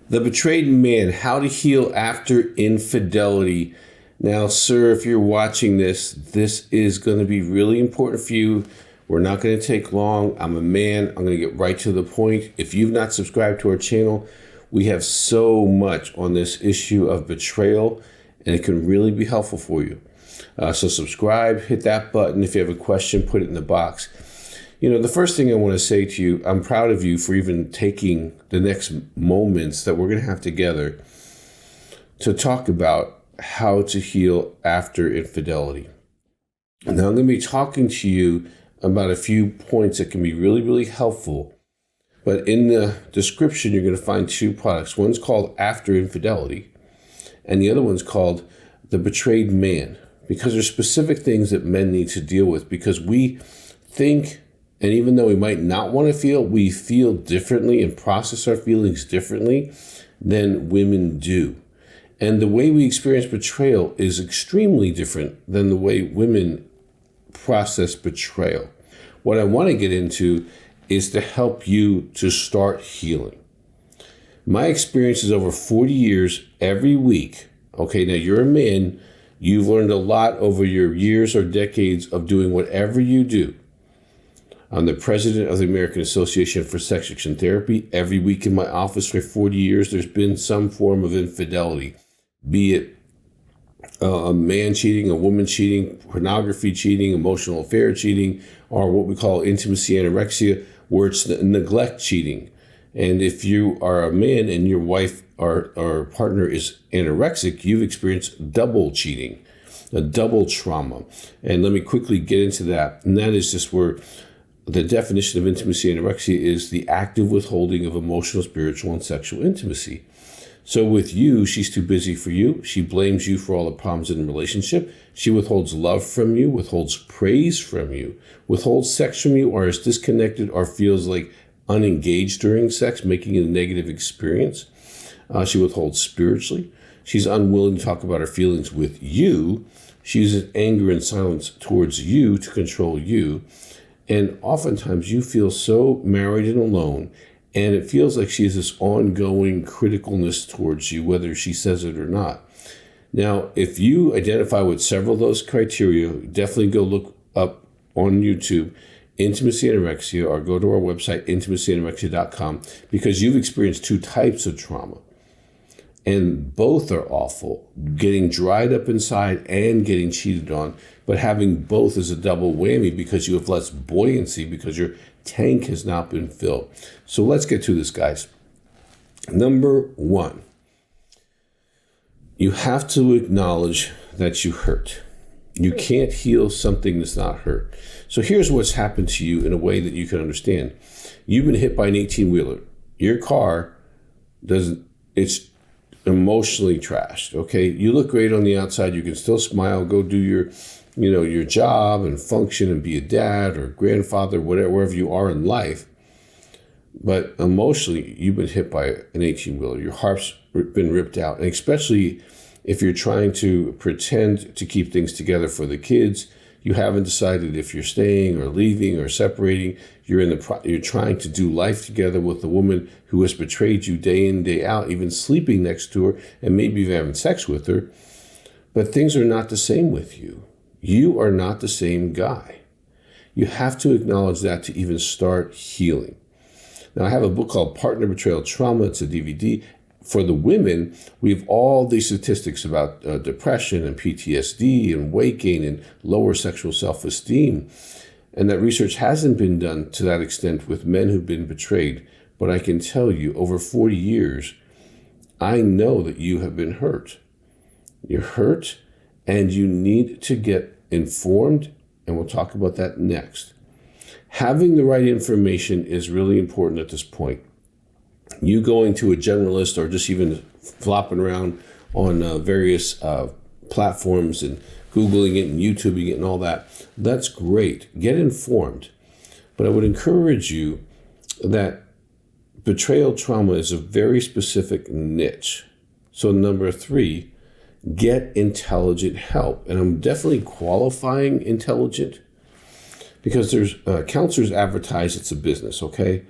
The Betrayed Man, How to Heal After Infidelity. Now, sir, if you're watching this is going to be really important for you. We're not going to take long. I'm a man. I'm going to get right to the point. If you've not subscribed to our channel, we have so much on this issue of betrayal, and it can really be helpful for you. So subscribe, hit that button. If you have a question, put it in the box. You know, the first thing I want to say to you, I'm proud of you for even taking the next moments that we're going to have together to talk about how to heal after infidelity. Now, I'm going to be talking to you about a few points that can be really, really helpful. But in the description, you're going to find two products. One's called After Infidelity, and the other one's called The Betrayed Man, because there's specific things that men need to deal with, because we think, and even though we might not want to feel, we feel differently and process our feelings differently than women do. And the way we experience betrayal is extremely different than the way women process betrayal. What I want to get into is to help you to start healing. My experience is over 40 years every week. Okay, now you're a man. You've learned a lot over your years or decades of doing whatever you do. I'm the president of the American Association for Sex Addiction Therapy. Every week in my office for 40 years, there's been some form of infidelity, be it a man cheating, a woman cheating, pornography cheating, emotional affair cheating, or what we call intimacy anorexia, where it's neglect cheating. And if you are a man and your wife or partner is anorexic, you've experienced double cheating, a double trauma. And let me quickly get into that. And that is just where the definition of intimacy anorexia is the active withholding of emotional, spiritual, and sexual intimacy. So with you, she's too busy for you. She blames you for all the problems in the relationship. She withholds love from you, withholds praise from you, withholds sex from you, or is disconnected or feels like unengaged during sex, making it a negative experience. She withholds spiritually. She's unwilling to talk about her feelings with you. She uses anger and silence towards you to control you. And oftentimes you feel so married and alone, and it feels like she has this ongoing criticalness towards you, whether she says it or not. Now, if you identify with several of those criteria, definitely go look up on YouTube Intimacy Anorexia, or go to our website, intimacyanorexia.com, because you've experienced two types of trauma. And both are awful, getting dried up inside and getting cheated on. But having both is a double whammy because you have less buoyancy because your tank has not been filled. So let's get to this, guys. Number one, you have to acknowledge that you hurt. You can't heal something that's not hurt. So here's what's happened to you in a way that you can understand. You've been hit by an 18-wheeler. Your car it's emotionally trashed, okay? You look great on the outside. You can still smile, go do your job and function and be a dad or grandfather, wherever you are in life. But emotionally, you've been hit by an 18-wheeler. Your heart's been ripped out. And especially if you're trying to pretend to keep things together for the kids, you haven't decided if you're staying or leaving or separating. You're trying to do life together with a woman who has betrayed you day in, day out, even sleeping next to her and maybe even having sex with her. But things are not the same with you. You are not the same guy. You have to acknowledge that to even start healing. Now, I have a book called Partner Betrayal Trauma. It's a DVD. For the women, we have all these statistics about depression and PTSD and weight gain and lower sexual self-esteem. And that research hasn't been done to that extent with men who've been betrayed. But I can tell you, over 40 years, I know that you have been hurt. You're hurt, and you need to get informed, and we'll talk about that next. Having the right information is really important at this point. You going to a generalist or just even flopping around on various platforms and Googling it and YouTubing it and all that, that's great. Get informed. But I would encourage you that betrayal trauma is a very specific niche. So number three, get intelligent help. And I'm definitely qualifying intelligent because there's counselors advertise it's a business, okay?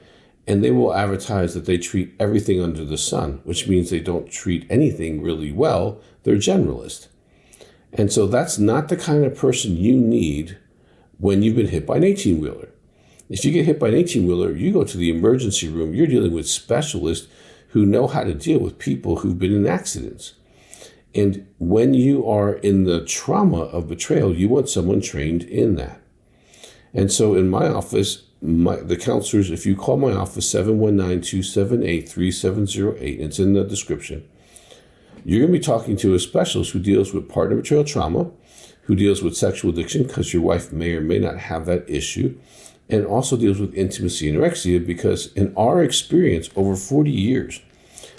And they will advertise that they treat everything under the sun, which means they don't treat anything really well. They're generalist. And so that's not the kind of person you need when you've been hit by an 18-wheeler. If you get hit by an 18-wheeler, you go to the emergency room. You're dealing with specialists who know how to deal with people who've been in accidents. And when you are in the trauma of betrayal, you want someone trained in that. And so in my office, the counselors, if you call my office, 719-278-3708, it's in the description, you're going to be talking to a specialist who deals with partner betrayal trauma, who deals with sexual addiction, because your wife may or may not have that issue, and also deals with intimacy anorexia, because in our experience over 40 years,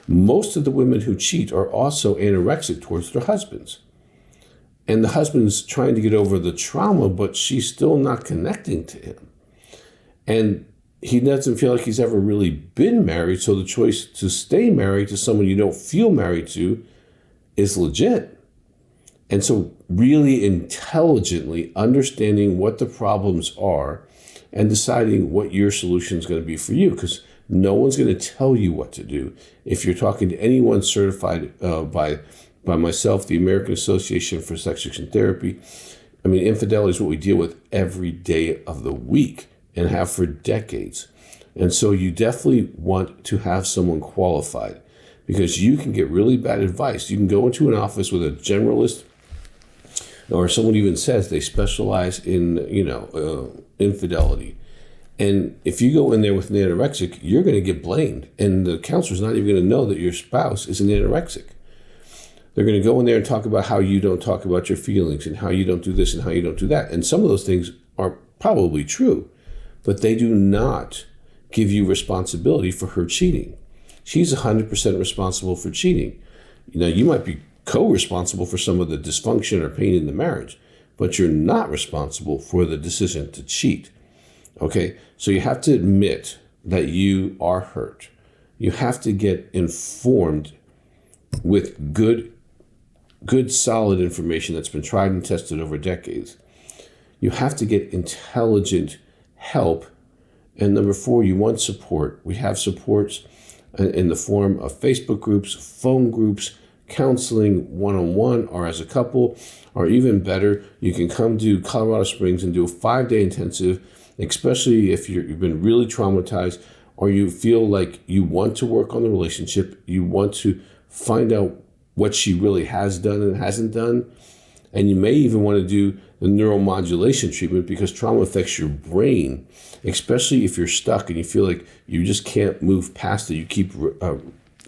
most of the women who cheat are also anorexic towards their husbands. And the husband's trying to get over the trauma, but she's still not connecting to him. And he doesn't feel like he's ever really been married, so the choice to stay married to someone you don't feel married to is legit. And so really intelligently understanding what the problems are and deciding what your solution is going to be for you, because no one's going to tell you what to do. If you're talking to anyone certified by myself, the American Association for Sex Addiction Therapy, I mean, infidelity is what we deal with every day of the week and have for decades. And so you definitely want to have someone qualified, because you can get really bad advice. You can go into an office with a generalist, or someone even says they specialize in, infidelity. And if you go in there with an anorexic, you're going to get blamed. And the counselor's not even going to know that your spouse is an anorexic. They're going to go in there and talk about how you don't talk about your feelings and how you don't do this and how you don't do that. And some of those things are probably true, but they do not give you responsibility for her cheating. She's 100% responsible for cheating. You might be co-responsible for some of the dysfunction or pain in the marriage, but you're not responsible for the decision to cheat. Okay, so you have to admit that you are hurt. You have to get informed with good solid information that's been tried and tested over decades. You have to get intelligent help. And number 4, you want support. We have supports in the form of Facebook groups, phone groups, counseling one-on-one or as a couple, or even better, you can come to Colorado Springs and do a 5-day intensive, especially if you've been really traumatized or you feel like you want to work on the relationship, you want to find out what she really has done and hasn't done. And you may even want to do the neuromodulation treatment, because trauma affects your brain, especially if you're stuck and you feel like you just can't move past it. You keep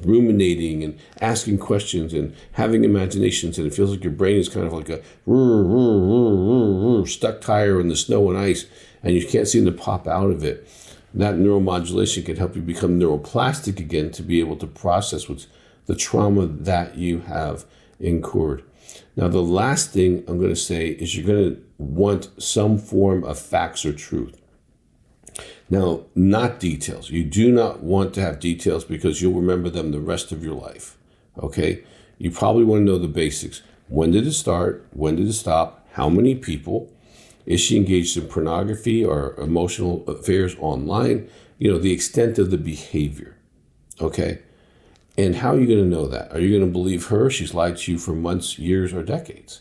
ruminating and asking questions and having imaginations, and it feels like your brain is kind of like a stuck tire in the snow and ice, and you can't seem to pop out of it. That neuromodulation can help you become neuroplastic again to be able to process what's the trauma that you have incurred. Now, the last thing I'm going to say is you're going to want some form of facts or truth. Now, not details. You do not want to have details, because you'll remember them the rest of your life, okay? You probably want to know the basics. When did it start? When did it stop? How many people? Is she engaged in pornography or emotional affairs online? The extent of the behavior, okay? And how are you going to know that? Are you going to believe her? She's lied to you for months, years, or decades.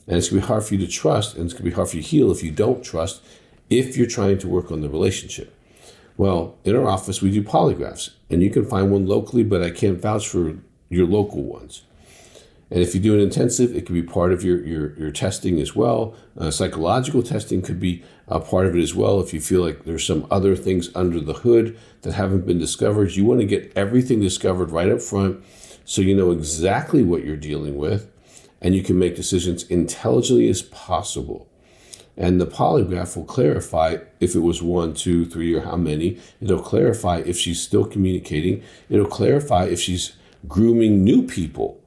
And it's going to be hard for you to trust, and it's going to be hard for you to heal if you don't trust, if you're trying to work on the relationship. Well, in our office, we do polygraphs, and you can find one locally, but I can't vouch for your local ones. And if you do an intensive, it could be part of your testing as well. Psychological testing could be a part of it as well. If you feel like there's some other things under the hood that haven't been discovered, you want to get everything discovered right up front so you know exactly what you're dealing with, and you can make decisions intelligently as possible. And the polygraph will clarify if it was 1, 2, 3, or how many. It'll clarify if she's still communicating. It'll clarify if she's grooming new people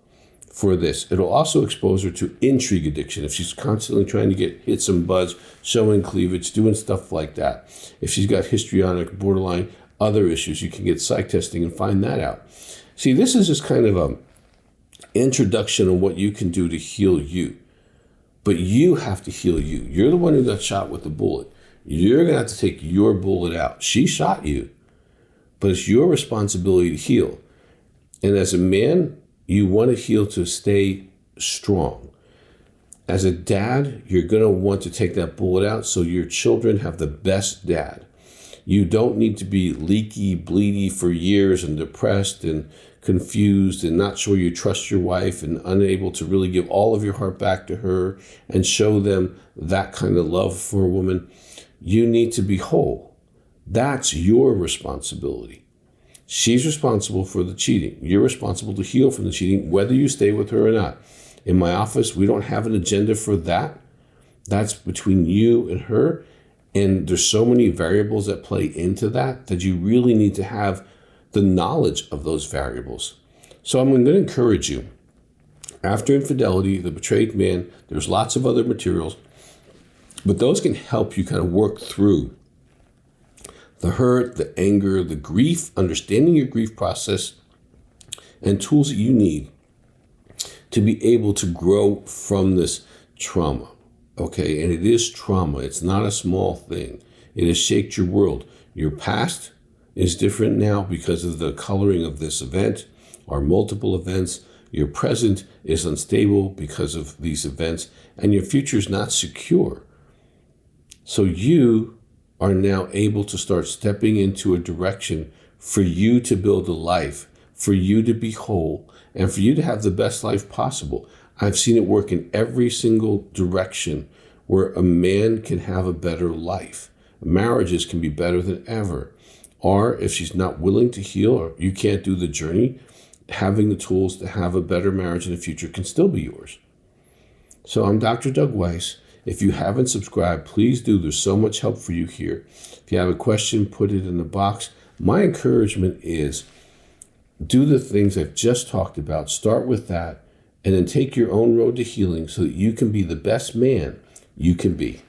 for this. It'll also expose her to intrigue addiction. If she's constantly trying to hit some buzz, showing cleavage, doing stuff like that. If she's got histrionic, borderline, other issues, you can get psych testing and find that out. See, this is just kind of an introduction on what you can do to heal you. But you have to heal you. You're the one who got shot with the bullet. You're going to have to take your bullet out. She shot you. but it's your responsibility to heal. And as a man, you want to heal to stay strong. As a dad, you're going to want to take that bullet out so your children have the best dad. You don't need to be leaky, bleedy for years and depressed and confused and not sure you trust your wife and unable to really give all of your heart back to her and show them that kind of love for a woman. You need to be whole. That's your responsibility. She's responsible for the cheating. You're responsible to heal from the cheating, whether you stay with her or not. In my office, we don't have an agenda for that. That's between you and her. And there's so many variables that play into that you really need to have the knowledge of those variables. So I'm going to encourage you. After infidelity, the betrayed man, there's lots of other materials, but those can help you kind of work through the hurt, the anger, the grief, understanding your grief process, and tools that you need to be able to grow from this trauma. Okay, and it is trauma. It's not a small thing. It has shaped your world. Your past is different now because of the coloring of this event or multiple events. Your present is unstable because of these events, and your future is not secure. So you are now able to start stepping into a direction for you to build a life, for you to be whole, and for you to have the best life possible. I've seen it work in every single direction where a man can have a better life. Marriages can be better than ever. Or if she's not willing to heal or you can't do the journey, having the tools to have a better marriage in the future can still be yours. So I'm Dr. Doug Weiss. If you haven't subscribed, please do. There's so much help for you here. If you have a question, put it in the box. My encouragement is do the things I've just talked about. Start with that, and then take your own road to healing so that you can be the best man you can be.